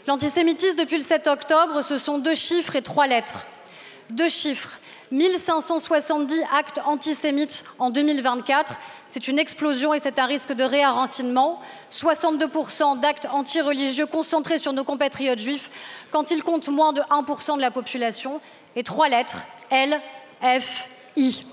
L'antisémitisme, depuis le 7 octobre, ce sont 2 chiffres et 3 lettres. 2 chiffres. 1570 actes antisémites en 2024. C'est une explosion et c'est un risque de réenracinement. 62% d'actes antireligieux concentrés sur nos compatriotes juifs quand ils comptent moins de 1% de la population. Et 3 lettres, L, F, I.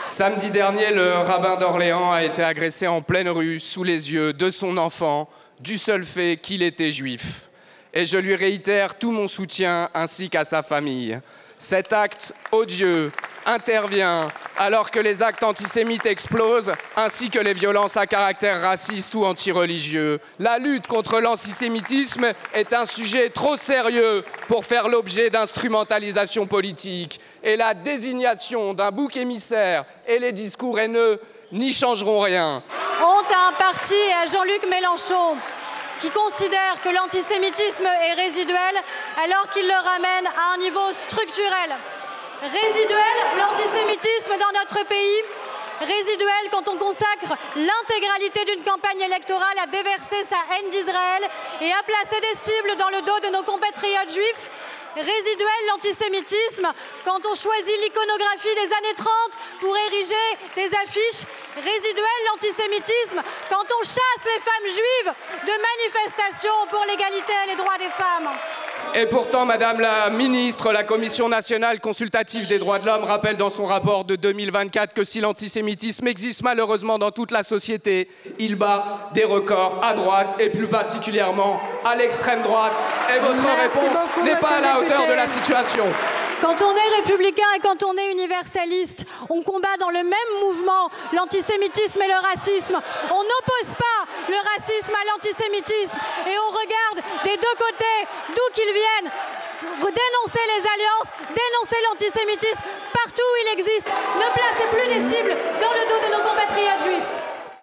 Samedi dernier, le rabbin d'Orléans a été agressé en pleine rue, sous les yeux de son enfant, du seul fait qu'il était juif. Et je lui réitère tout mon soutien ainsi qu'à sa famille. Cet acte odieux intervient alors que les actes antisémites explosent, ainsi que les violences à caractère raciste ou antireligieux. La lutte contre l'antisémitisme est un sujet trop sérieux pour faire l'objet d'instrumentalisation politique. Et la désignation d'un bouc émissaire et les discours haineux n'y changeront rien. Honte à un parti et à Jean-Luc Mélenchon qui considère que l'antisémitisme est résiduel alors qu'il le ramène à un niveau structurel. Résiduel, l'antisémitisme dans notre pays, résiduel quand on consacre l'intégralité d'une campagne électorale à déverser sa haine d'Israël et à placer des cibles dans le dos de nos compatriotes juifs. Résiduel, l'antisémitisme, quand on choisit l'iconographie des années 30 pour ériger des affiches. Résiduel, l'antisémitisme, quand on chasse les femmes juives de manifestations pour l'égalité et les droits des femmes. Et pourtant, Madame la Ministre, la Commission nationale consultative des droits de l'homme rappelle dans son rapport de 2024 que si l'antisémitisme existe malheureusement dans toute la société, il bat des records à droite et plus particulièrement à l'extrême droite. Et votre réponse n'est pas à la hauteur de la situation. Quand on est républicain et quand on est universaliste, on combat dans le même mouvement l'antisémitisme et le racisme. On n'oppose pas le racisme à l'antisémitisme et on regarde des 2 côtés d'où qu'ils viennent. Dénoncer les alliances, dénoncer l'antisémitisme partout où il existe. Ne placez plus des cibles